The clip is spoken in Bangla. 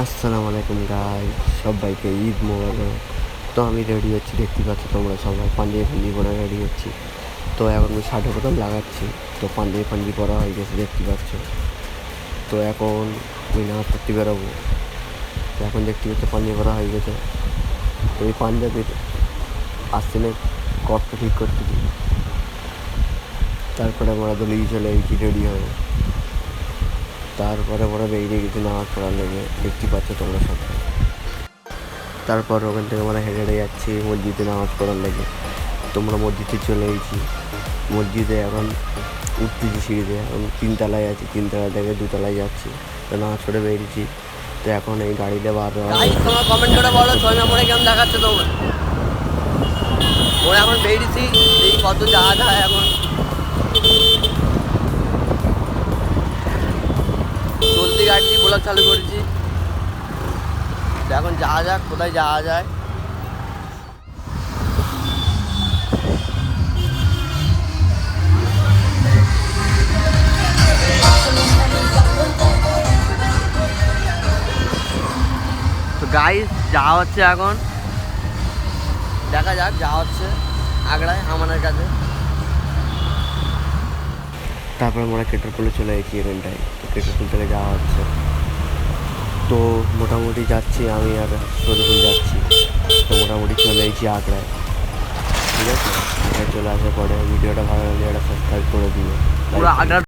আসসালামু আলাইকুম গাইস, সবাইকে ঈদ মোবারক। তো আমি রেডি হচ্ছি, দেখতে পাচ্ছ তোমরা সবাই পাঞ্জাবি পরে রেডি হচ্ছি। তো এখন আমি শার্টের বোতাম লাগাচ্ছি। তো পাঞ্জাবি পরা হয়ে গেছে, দেখতে পাচ্ছ। তো এখন আমি নামাজ পড়তে বেরোবো। তো এখন দেখতে পাচ্ছ পাঞ্জাবি পরা হয়ে গেছে। তো এই পাঞ্জাবির আস্তিনে কটটা ঠিক করতে দিই। তারপরে আমরা দলিয়ে চলে এসেছি রেডি হয়ে। তারপরে আমরা বেরিয়ে গেছি নামাজ পড়ার লেগে, দেখতে পাচ্ছ তোমরা সবাই। তারপর ওখান থেকে আমরা হেঁটে হেঁটে যাচ্ছি মসজিদে নামাজ পড়ার লেগে। তোমরা মসজিদে চলে এসেছি। মসজিদে এখন উঠতেছি সিঁড়িতে, এখন 3 তলায় আছি, 3 তলা থেকে 2 তলায় যাচ্ছি। তো নামাজ পড়ে বেরিয়েছি। তো এখন এই গাড়িতে বার তোমরা কমেন্ট করে বলো ছয় পরে কেমন দেখাচ্ছে তোমরা। ওরা এখন বেরিয়েছি, এই কত যাওয়া যায় এখন। চলতি গাড়ি দিয়ে ব্লগ চালু করেছি। তো এখন যাওয়া যাক, কোথায় যাওয়া যায়। তো গাইস যাওয়া হচ্ছে এখন, দেখা যাক যাওয়া হচ্ছে আগ্রায় আমাদের কাছে। তারপর আমরা কেটারপুলে চলে এসেছি এখানটায়। তো কেটারপুল থেকে যাওয়া হচ্ছে। তো মোটামুটি যাচ্ছি, আমি আর শরীফুল যাচ্ছি। তো মোটামুটি চলে এসেছি আগ্রায়। ঠিক আছে, আগ্রায় চলে আসার পরে ভিডিওটা ভালো লাগলে একটা সাবস্ক্রাইব করে দিও। পুরো আগ্রা